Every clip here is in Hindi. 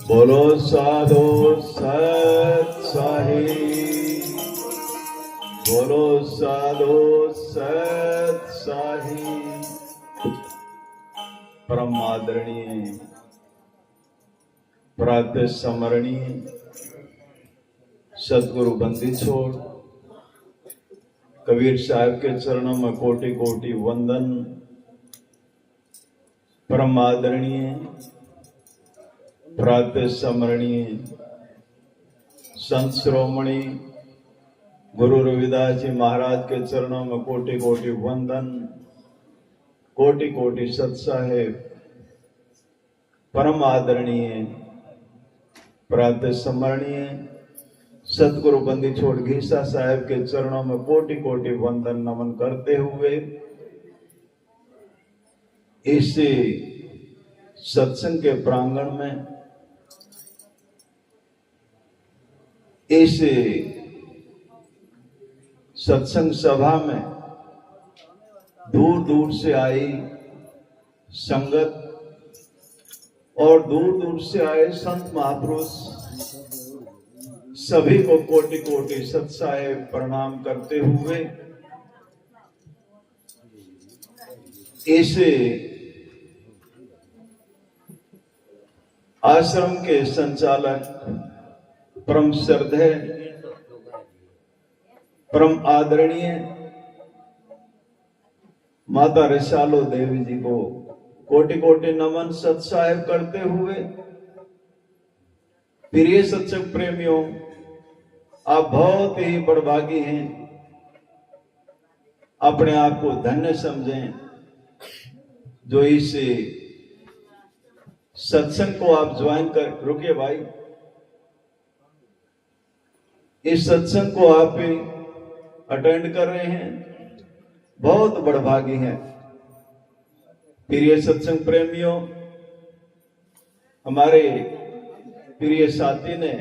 बोलो साधो सत साहिब, बोलो साधो सत साहिब। परम आदरणीय प्रातः स्मरणीय सदगुरु बंदी छोड़ कबीर साहब के चरणों में कोटि कोटि वंदन। परम आदरणीय प्रातः स्मरणीय संत श्रोमणी गुरु रविदास जी महाराज के चरणों में कोटि कोटि वंदन, कोटि कोटि सत साहेब। परम आदरणीय प्रातः स्मरणीय सतगुरु बंदी छोड़ घीसा साहेब के चरणों में कोटि कोटि वंदन नमन करते हुए इसी सत्संग के प्रांगण में, इस सत्संग सभा में दूर दूर से आई संगत और दूर दूर से आए संत महापुरुष सभी को कोटि कोटि सत साहेब प्रणाम करते हुए इस आश्रम के संचालक परम श्रद्धेय परम आदरणीय माता रिसालो देवी जी को कोटि कोटि नमन सत साहेब करते हुए, प्रिय सत्संग प्रेमियों, आप बहुत ही बड़भागी हैं। अपने आप को धन्य समझें जो इस सत्संग को आप ज्वाइन कर, रुकिए भाई, इस सत्संग को आप अटेंड कर रहे हैं, बहुत बड़भागी हैं। प्रिय सत्संग प्रेमियों, हमारे प्रिय साथी ने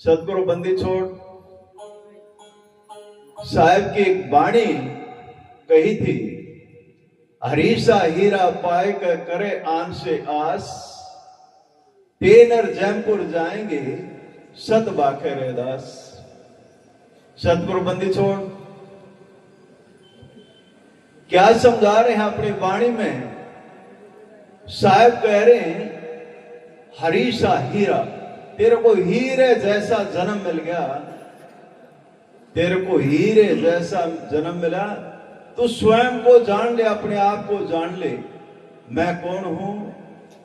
सतगुरु बंदी छोड़ साहब की एक वाणी कही थी, हरीसा हीरा पाए कर करे आन से आस, तेनर जयपुर जाएंगे सत बाखे दास। सतगुरु बंदी छोड़ क्या समझा रहे हैं अपनी वाणी में? साहब कह रहे हैं हरीसा हीरा, तेरे को हीरे जैसा जन्म मिल गया, तेरे को हीरे जैसा जन्म मिला, तू स्वयं को जान ले, अपने आप को जान ले। मैं कौन हूं,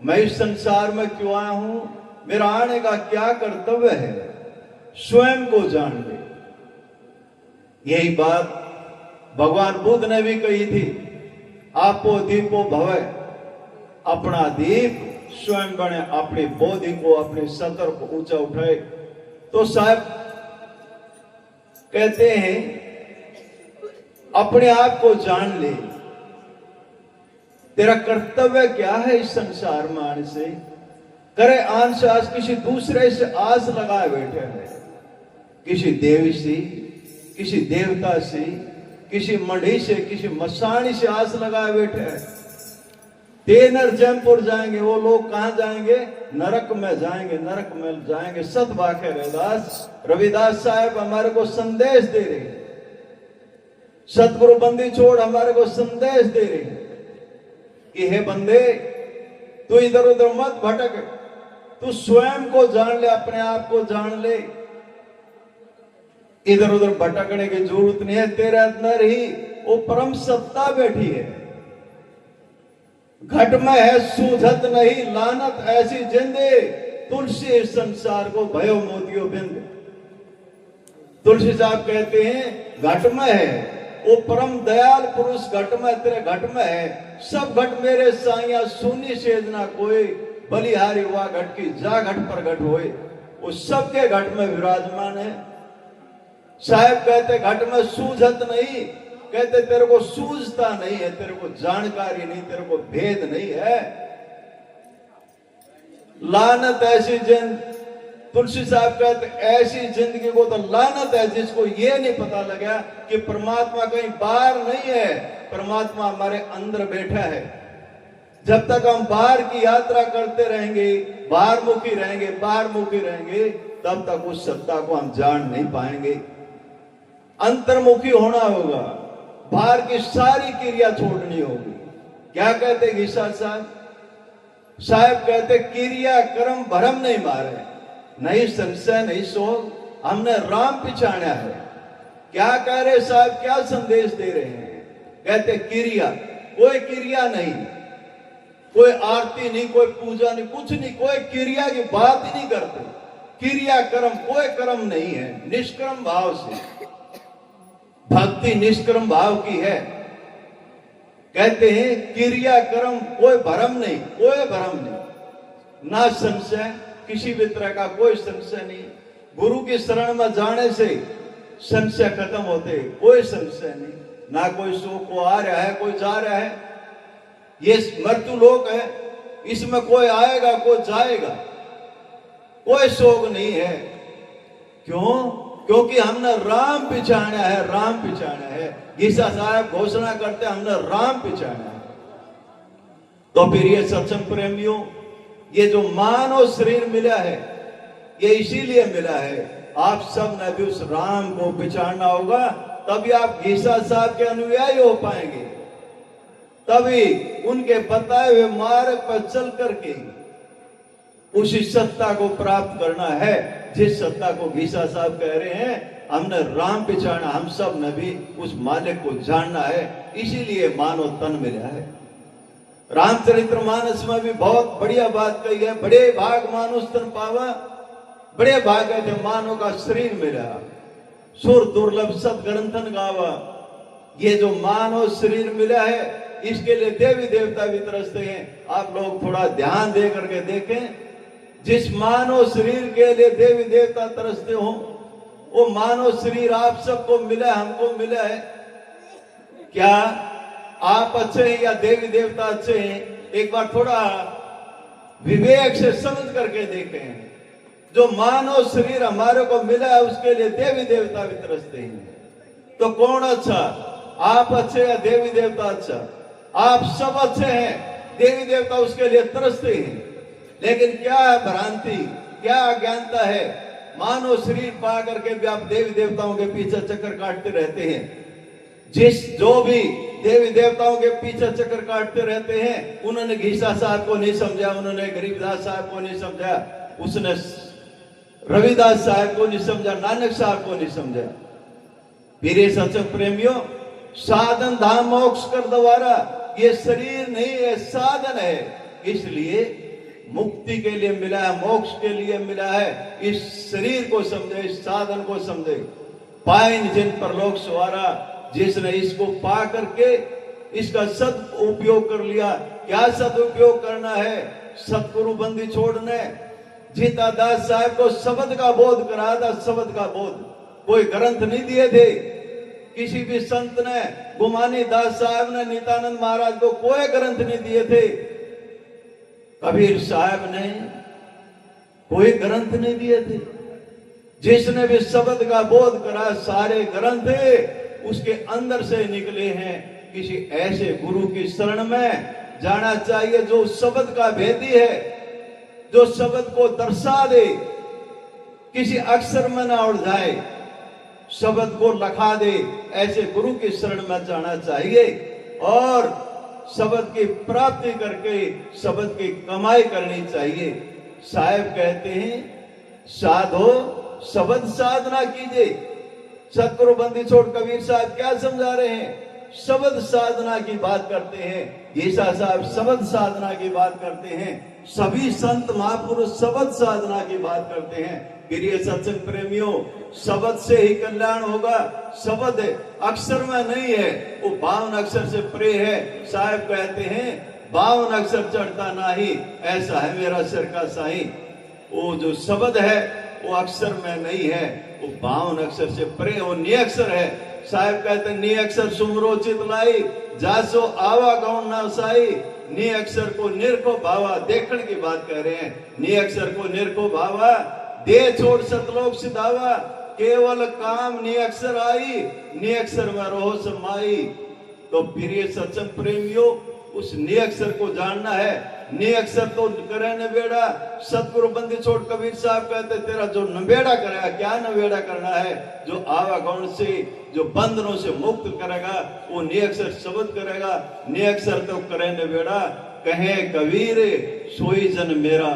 मैं इस संसार में क्यों आया हूं, मेरा आने का क्या कर्तव्य है, स्वयं को जान ले। यही बात भगवान बुद्ध ने भी कही थी, आपो दीपो भवे, अपना दीप स्वयं बने, अपनी बोधि को, अपने सतर को ऊंचा उठाए। तो साहब कहते हैं अपने आप को जान ले, तेरा कर्तव्य क्या है इस संसार में आने से। करे आन से आस, किसी दूसरे से आस लगाए बैठे हैं, किसी देवी से, किसी देवता से, किसी मढ़ी से, किसी मसाणी से आस लगाए बैठे हैं। तेनर जयपुर जाएंगे, वो लोग कहां जाएंगे? नरक में जाएंगे, नरक में जाएंगे। सत बाखे रविदास, रविदास साहब हमारे को संदेश दे रहे, सतगुरु बंदी छोड़ हमारे को संदेश दे रहे कि हे बंदे, तू इधर उधर मत भटक, तू स्वयं को जान ले, अपने आप को जान ले। इधर उधर भटकने की जरूरत नहीं है, तेरे अंदर ही वो परम सत्ता बैठी है। घट में है सूझत नहीं लानत ऐसी जिंदे, तुलसी इस संसार को भयो मोतियो बिंद। तुलसी साहब कहते हैं घट में है वो परम दयाल पुरुष, घट में, तेरे घट में है। सब घट मेरे साइया सुनी सेजना कोई, बलिहारी हुआ घट की जा घट पर घट होए। वो सबके घट में विराजमान है। साहब कहते घट में सूझत नहीं, कहते तेरे को सूझता नहीं है, तेरे को जानकारी नहीं, तेरे को भेद नहीं है। लानत ऐसी जिंद, तुलसी साहब कहते ऐसी जिंदगी को तो लानत है जिसको ये नहीं पता लगा कि परमात्मा कहीं बाहर नहीं है, परमात्मा हमारे अंदर बैठा है। जब तक हम बाहर की यात्रा करते रहेंगे, बाहरमुखी रहेंगे, तब तक उस सत्ता को हम जान नहीं पाएंगे। अंतर्मुखी होना होगा, बाहर की सारी क्रिया छोड़नी होगी। क्या कहते गीसा साहब कहते क्रिया कर्म भरम नहीं मारे, नहीं संशय नहीं शोक, हमने राम पिछाड़ा है। क्या कह रहे साहब, क्या संदेश दे रहे हैं? कहते क्रिया, कोई क्रिया नहीं, कोई आरती नहीं, कोई पूजा नहीं, कुछ नहीं, कोई क्रिया की बात ही नहीं करते। क्रिया कर्म, कोई कर्म नहीं है, निष्कर्म भाव से भक्ति निष्कर्म भाव की है। कहते हैं क्रिया कर्म कोई भरम नहीं, कोई भरम नहीं, ना संशय, किसी भी तरह का कोई संशय नहीं। गुरु की शरण में जाने से संशय खत्म होते, कोई संशय नहीं, ना कोई शोक को आ रहा है, कोई जा रहा है। ये मृत्यु लोक है, इसमें कोई आएगा कोई जाएगा, कोई शोक नहीं है। क्यों? क्योंकि हमने राम पिछाना है, राम पिछाना है। गीसा साहब घोषणा करते हमने राम पिछाना है। तो फिर ये सत्संग प्रेमियों, ये जो मानव शरीर मिला है, ये इसीलिए मिला है, आप सब ने भी उस राम को पिछाड़ना होगा, तभी आप गीसा साहब के अनुयायी हो पाएंगे। तभी उनके बताए हुए मार्ग पर चल करके उसी सत्ता को प्राप्त करना है, जिस सत्ता को गीसा साहब कह रहे हैं हमने राम पिछाड़ना, हम सब ने भी उस मालिक को जानना है, इसीलिए मानव तन मिला है। रामचरितमानस में भी बहुत बढ़िया बात कही है, बड़े भाग मानुष तन पावा, बड़े भाग है मानव का शरीर मिला, सुर दुर्लभ सत ग्रंथन गावा। ये जो मानव शरीर मिला है, इसके लिए देवी देवता भी तरसते हैं। आप लोग थोड़ा ध्यान दे करके देखें, जिस मानव शरीर के लिए देवी देवता तरसते हो, वो मानव शरीर आप सबको मिला, हमको मिला है। क्या आप अच्छे हैं या देवी देवता अच्छे हैं? एक बार थोड़ा विवेक से समझ करके देखें। जो मानव शरीर हमारे को मिला है, उसके लिए देवी देवता भी तरसते हैं। तो कौन अच्छा, आप अच्छे या देवी देवता अच्छा? आप सब अच्छे हैं, देवी देवता उसके लिए तरसते हैं। लेकिन क्या भ्रांति, क्या अज्ञानता है, मानव शरीर पा करके भी आप देवी देवताओं के पीछे चक्कर काटते रहते हैं। जो भी देवी देवताओं के पीछे चक्कर काटते रहते हैं, उन्होंने गीसा साहब को नहीं समझा, उन्होंने गरीबदास साहब को नहीं समझा, उसने रविदास साहब को नहीं समझा, नानक साहब को नहीं समझा। मेरे सत्संग प्रेमियों, साधन धाम मोक्ष कर द्वारा, ये शरीर नहीं है, साधन है। इसलिए मुक्ति के लिए मिला है, मोक्ष के लिए मिला है। इस शरीर को समझे, इस साधन को समझे। पाइन जिन पर लोक सवारा, जिसने इसको पा करके इसका सद उपयोग कर लिया। क्या सदुपयोग करना है? सतगुरु बंदी छोड़ने। जीता दास साहब को शब्द का बोध करा था, शब्द का बोध। कोई ग्रंथ नहीं दिए थे किसी भी संत ने, गुमानी दास साहब ने, नित्यानंद महाराज को कोई ग्रंथ नहीं दिए थे। कबीर साहब ने कोई ग्रंथ नहीं दिए थे। जिसने भी शब्द का बोध करा, सारे ग्रंथ उसके अंदर से निकले हैं। किसी ऐसे गुरु की शरण में जाना चाहिए जो शब्द का भेदी है, जो शब्द को दर्शा दे, किसी अक्षर में ना उड़ जाए, शब्द को लखा दे। ऐसे गुरु की शरण में जाना चाहिए और शब्द की प्राप्ति करके शब्द की कमाई करनी चाहिए। साहब कहते हैं, साधो शब्द साधना कीजिए। सतगुरु बंदी छोड़ कबीर साहब क्या समझा रहे हैं? शब्द साधना की बात करते हैं। गीसा साहब शब्द साधना की बात करते हैं। सभी संत महापुरुष शब्द साधना की बात करते हैं। प्रिय सत्संग प्रेमियों, शब्द से ही कल्याण होगा। शब्द अक्षर में नहीं है, वो 52 अक्षर से परे है। साहब कहते हैं 52 अक्षर चढ़ता नहीं, ऐसा है मेरा सिर का साईं। वो जो शब्द है वो अक्षर में नहीं है, वो 52 अक्षर से परे, वो निअक्षर है। साहब कहते हैं निअक्षर सुमरो चित लाई, जासो आवा गौण ना साई। निअक्षर को निरखो भावा, देखने की बात कह रहे हैं। निअक्षर को निरखो भावा, दे छोड़ सतलोक सिधावा। केवल काम निअक्षर आई, निअक्षर में रहो समाई। तो प्रिय सत्संग प्रेमियों, उस नि अक्षर को जानना है। नि अक्षर तो करे नबेड़ा। सतगुरु बंदी छोड़ कबीर साहब कहते तेरा जो नबेड़ा करेगा, क्या नबेड़ा करना है? जो आवागुण से, जो बंधनों से मुक्त करेगा, वो नि अक्षर शब्द करेगा। नि अक्षर तो करे नबेड़ा, कहे कबीर सोई जन मेरा।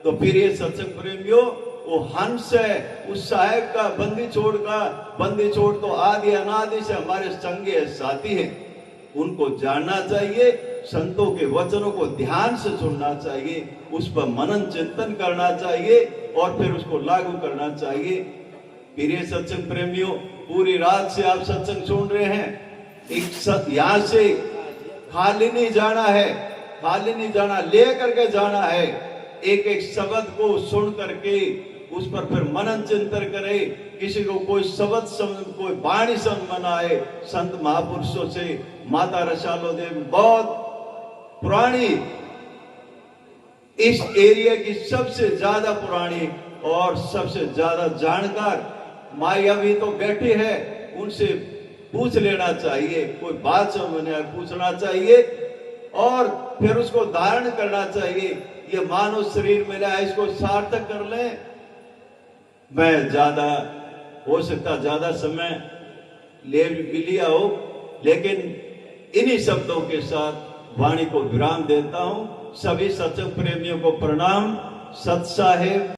तो फिर ये सत्संग प्रेमियों, वो हंस है उस साहेब का, बंदी छोड़ का। बंदी छोड़ तो आदि अनादि से हमारे संगी है, साथी है। उनको जानना चाहिए, संतों के वचनों को ध्यान से सुनना चाहिए, उस पर मनन चिंतन करना चाहिए और फिर उसको लागू करना चाहिए। प्रिय सत्संग प्रेमियों, पूरी रात से आप सत्संग सुन रहे हैं। यहां से खाली नहीं जाना है, खाली नहीं जाना, ले करके जाना है। एक एक शब्द को सुन करके उस पर फिर मनन चिंतन करे। किसी को कोई शब्द समझ, कोई वाणी समझ में आए, संत महापुरुषों से, माता रसालो देवी बहुत पुरानी, इस एरिया की सबसे ज्यादा पुरानी और सबसे ज्यादा जानकार माई अभी तो बैठी है, उनसे पूछ लेना चाहिए। कोई बात समझ में आए पूछना चाहिए और फिर उसको धारण करना चाहिए। ये मानव शरीर मिला है, इसको सार्थक कर ले। मैं ज्यादा हो सकता ज्यादा समय ले भी लिया हो, लेकिन इन्हीं शब्दों के साथ वाणी को विराम देता हूं। सभी सत्संग प्रेमियों को प्रणाम। सत साहेब।